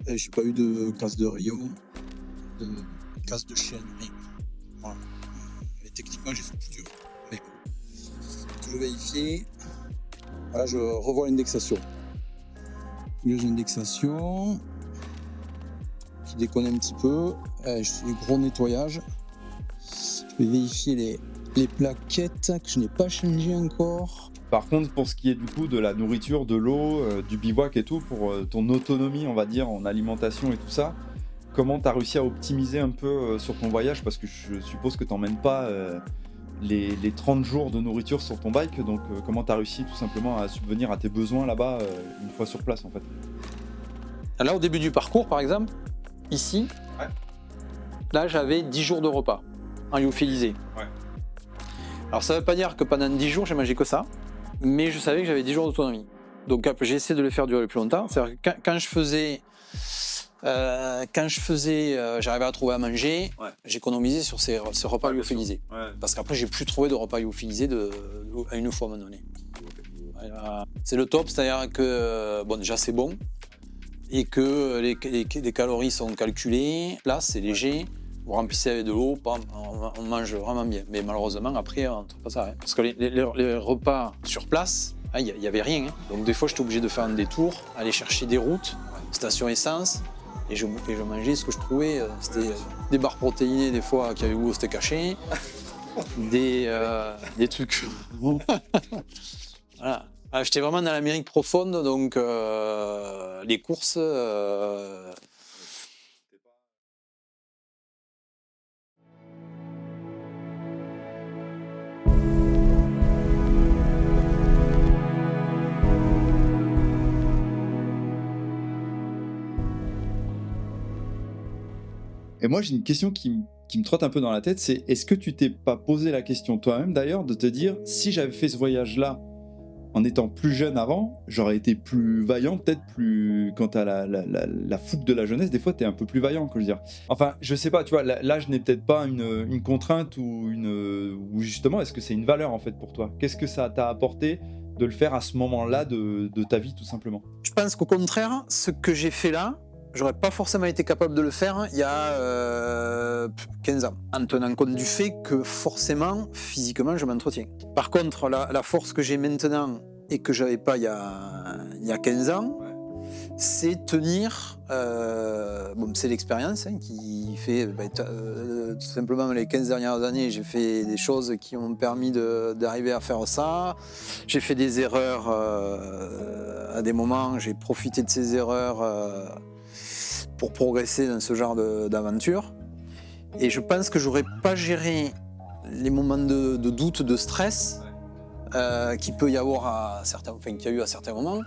J'ai pas eu de casse de rayon, de casse de chaîne, rien. Voilà. Et techniquement, j'ai fait le plus dur. Mais bon. Toujours vérifier. Voilà, je revois l'indexation. Là, j'ai une indexation qui déconne un petit peu. Je fais du gros nettoyage. Je vais vérifier les plaquettes que je n'ai pas changées encore. Par contre, pour ce qui est du coup de la nourriture, de l'eau, du bivouac et tout, pour ton autonomie, on va dire, en alimentation et tout ça, comment tu as réussi à optimiser un peu sur ton voyage? Parce que je suppose que tu n'emmènes pas les 30 jours de nourriture sur ton bike, donc comment tu as réussi tout simplement à subvenir à tes besoins là-bas une fois sur place en fait? Là, au début du parcours, par exemple, ici, ouais. Là, j'avais 10 jours de repas en lyophilisé. Ouais. Alors, ça ne veut pas dire que pendant 10 jours, j'ai mangé que ça, mais je savais que j'avais 10 jours d'autonomie. Donc, j'ai essayé de le faire durer le plus longtemps. C'est-à-dire que quand je faisais Quand j'arrivais à trouver à manger, Ouais. j'économisais sur ces repas lyophilisés. Ouais. Parce qu'après, j'ai plus trouvé de repas lyophilisés à une fois à un moment donné. C'est le top, c'est-à-dire que bon, déjà c'est bon et que les calories sont calculées, place, c'est léger. Vous remplissez avec de l'eau, on mange vraiment bien. Mais malheureusement, après, on ne trouve pas ça. Hein. Parce que les repas sur place, il n'y avait rien. Hein. Donc des fois, j'étais obligé de faire un détour, aller chercher des routes, station essence, et je mangeais ce que je trouvais. C'était des barres protéinées, des fois, qui avaient où c'était caché, des trucs. Voilà. J'étais vraiment dans l'Amérique profonde, donc les courses. Et moi, j'ai une question qui me trotte un peu dans la tête, c'est est-ce que tu t'es pas posé la question toi-même d'ailleurs de te dire si j'avais fait ce voyage-là en étant plus jeune avant, j'aurais été plus vaillant, peut-être plus quand t'as la fougue de la jeunesse, des fois t'es un peu plus vaillant, que je veux dire. Enfin, je sais pas, tu vois, l'âge n'est peut-être pas une contrainte ou justement, est-ce que c'est une valeur en fait pour toi? Qu'est-ce que ça t'a apporté de le faire à ce moment-là de ta vie tout simplement? Je pense qu'au contraire, ce que j'ai fait là, j'aurais pas forcément été capable de le faire il y a 15 ans, en tenant compte du fait que forcément, physiquement, je m'entretiens. Par contre, la force que j'ai maintenant et que j'avais pas il y a 15 ans, c'est tenir, c'est l'expérience qui fait, tout simplement les 15 dernières années, j'ai fait des choses qui m'ont permis d'arriver à faire ça. J'ai fait des erreurs à des moments, j'ai profité de ces erreurs pour progresser dans ce genre d'aventure. Et je pense que j'aurais pas géré les moments de doute, de stress qu'il peut y avoir qu'il y a eu à certains moments.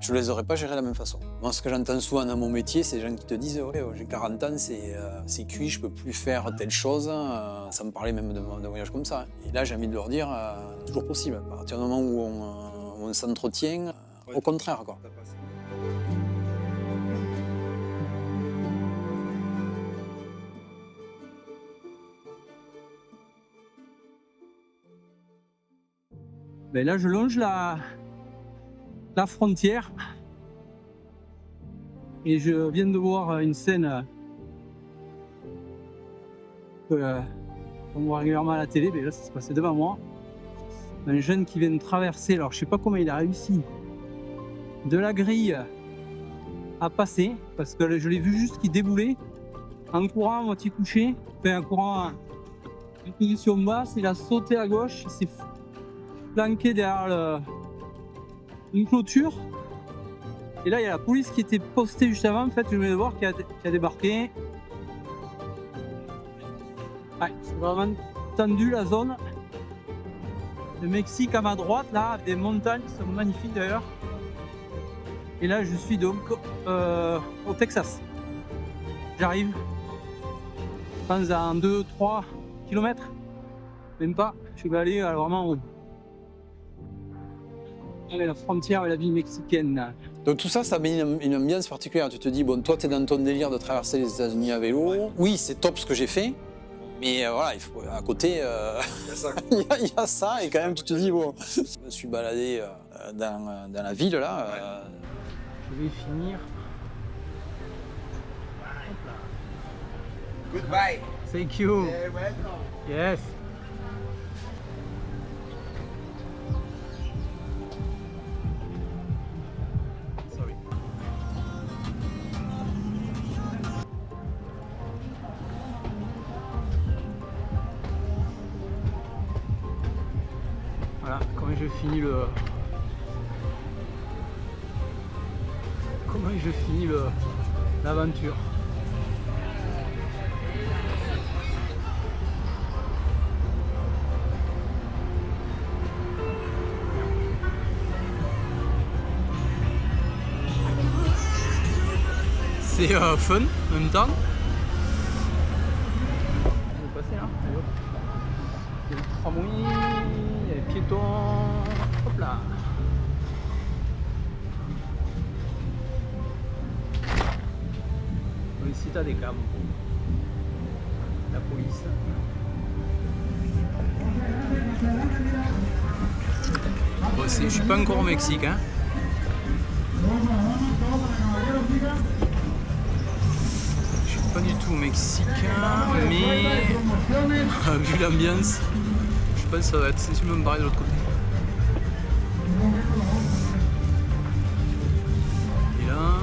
Je les aurais pas gérés de la même façon. Moi, ce que j'entends souvent dans mon métier, c'est des gens qui te disent ouais, j'ai 40 ans, c'est cuit, je peux plus faire telle chose. Ça me parlait même d'un voyage comme ça. Et là, j'ai envie de leur dire toujours possible. À partir du moment où on s'entretient, au contraire, quoi. Ben là, je longe la frontière et je viens de voir une scène qu'on voit régulièrement à la télé, mais là, ça se passait devant moi. Un jeune qui vient de traverser, alors je sais pas comment il a réussi, de la grille à passer, parce que je l'ai vu juste qu'il déboulait en courant à moitié couché, en courant en position basse, il a sauté à gauche, il s'est planqué derrière une clôture. Et là, il y a la police qui était postée juste avant. En fait, je venais de voir qui a débarqué. Ouais, c'est vraiment tendu la zone. Le Mexique à ma droite, là, des montagnes qui sont magnifiques d'ailleurs. Et là, je suis donc au Texas. J'arrive. Je pense dans 2-3 km. Même pas. Je vais aller vraiment la frontière et la ville mexicaine. Donc tout ça, ça met une ambiance particulière. Tu te dis, bon, toi, tu es dans ton délire de traverser les États-Unis à vélo. Ouais. Oui, c'est top ce que j'ai fait, mais voilà, il faut, à côté, il y a ça, et quand même, tu te dis, bon, je me suis baladé dans la ville, là. Je vais finir. Goodbye. Thank you. You're welcome. Yes. Sorry. Voilà, comment je finis l'aventure. C'est fun en même temps. On va passer là. Allez, hop. Il y a le tramway, il y a les piétons. Hop là. si t'as des câbles. La police. Bon, je suis pas encore au Mexique, hein. Je suis pas du tout mexicain, mais vu l'ambiance, je pense que ça va être sensiblement pareil de l'autre côté. Et là.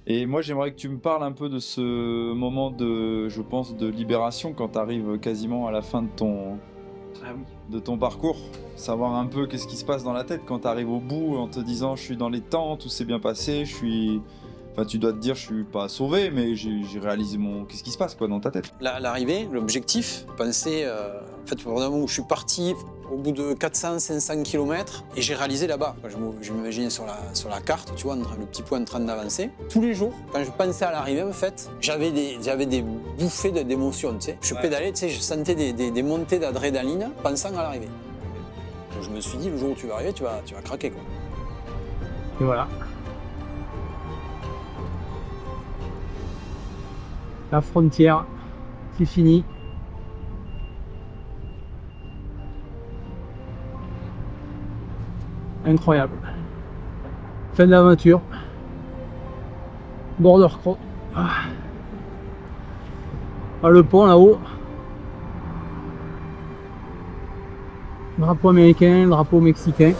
Et moi, j'aimerais que tu me parles un peu de ce moment de, je pense, de libération quand tu arrives quasiment à la fin de ton parcours. Savoir un peu qu'est-ce qui se passe dans la tête quand tu arrives au bout en te disant je suis dans les temps, tout s'est bien passé, Enfin, tu dois te dire je suis pas sauvé, mais j'ai réalisé mon... Qu'est-ce qui se passe quoi dans ta tête? L'arrivée, l'objectif, penser, en fait, vraiment où je suis parti au bout de 400-500 km et j'ai réalisé là-bas. Je m'imaginais sur la carte, tu vois, le petit point en train d'avancer. Tous les jours, quand je pensais à l'arrivée, en fait, j'avais des bouffées d'émotions, tu sais. Je pédalais, tu sais, je sentais des montées d'adrénaline pensant à l'arrivée. Donc je me suis dit, le jour où tu vas arriver, tu vas craquer, quoi. Et voilà. La frontière, c'est fini. Incroyable. Fin de l'aventure. Border Cross. Ah, le pont là-haut. Drapeau américain, drapeau mexicain.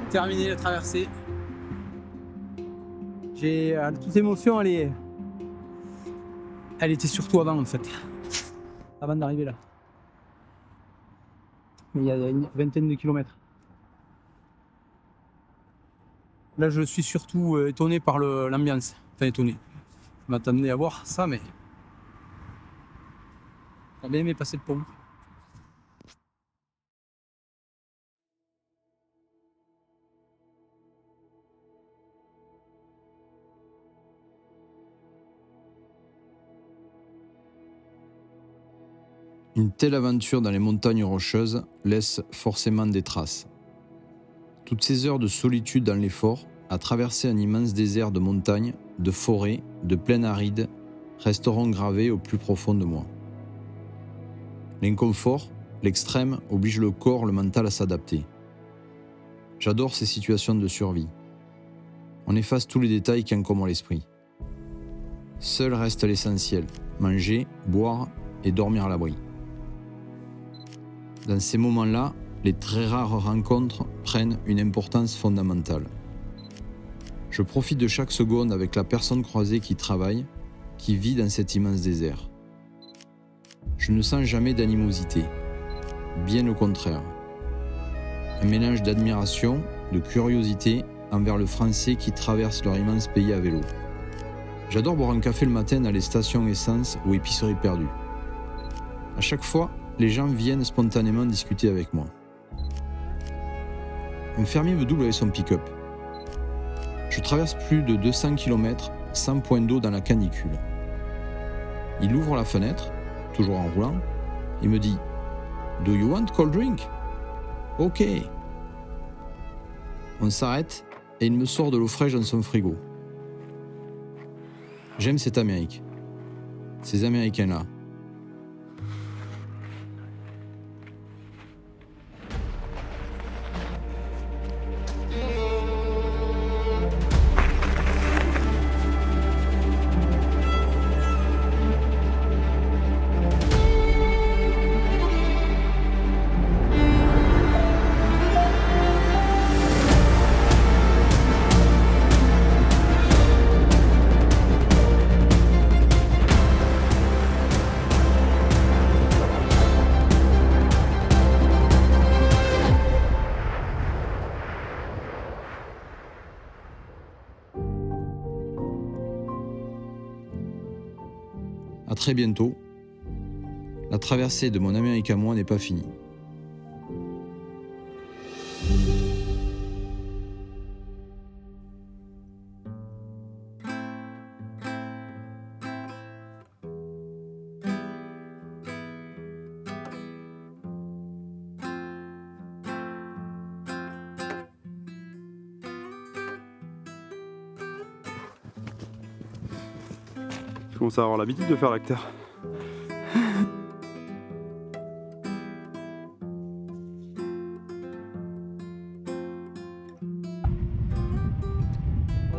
Terminé la traversée. J'ai toute émotion, elle était surtout avant en fait, avant d'arriver là. Il y a une vingtaine de kilomètres. Là, je suis surtout étonné par l'ambiance. Enfin, étonné. Je m'attendais à voir ça, mais j'ai bien aimé passer le pont. Une telle aventure dans les montagnes rocheuses laisse forcément des traces. Toutes ces heures de solitude dans l'effort, à traverser un immense désert de montagnes, de forêts, de plaines arides, resteront gravées au plus profond de moi. L'inconfort, l'extrême, oblige le corps, le mental à s'adapter. J'adore ces situations de survie. On efface tous les détails qui encombrent l'esprit. Seul reste l'essentiel, manger, boire et dormir à l'abri. Dans ces moments-là, les très rares rencontres prennent une importance fondamentale. Je profite de chaque seconde avec la personne croisée qui travaille, qui vit dans cet immense désert. Je ne sens jamais d'animosité, bien au contraire. Un mélange d'admiration, de curiosité envers le Français qui traverse leur immense pays à vélo. J'adore boire un café le matin dans les stations essence ou épiceries perdues. À chaque fois, les gens viennent spontanément discuter avec moi. Un fermier me double avec son pick-up. Je traverse plus de 200 km sans point d'eau dans la canicule. Il ouvre la fenêtre, toujours en roulant, et me dit « Do you want cold drink ?»« Ok. » On s'arrête et il me sort de l'eau fraîche dans son frigo. J'aime cette Amérique. Ces Américains-là. très bientôt. La traversée de mon Amérique à moi n'est pas finie. Je commence à avoir l'habitude de faire l'acteur.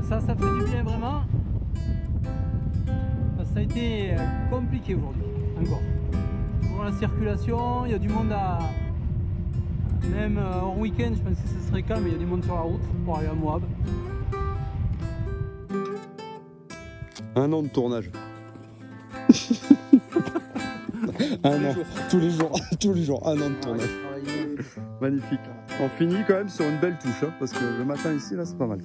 Ça fait du bien vraiment. Ça a été compliqué aujourd'hui, encore. Pour la circulation, il y a du monde à... Même en week-end, je pensais que ce serait calme, mais il y a du monde sur la route pour arriver à Moab. 1 an de tournage. 1 an, tous les jours, 1 an de tournage. Magnifique. On finit quand même sur une belle touche, hein, parce que le matin ici, là, c'est pas mal.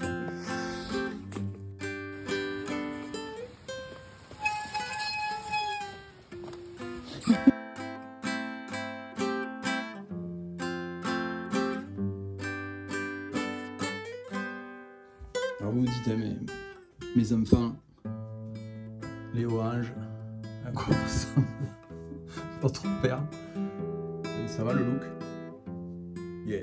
Alors vous me dites, mes enfants, Léo Ange, à quoi on ressemble? Pas trop père. Et ça va le look? Yeah.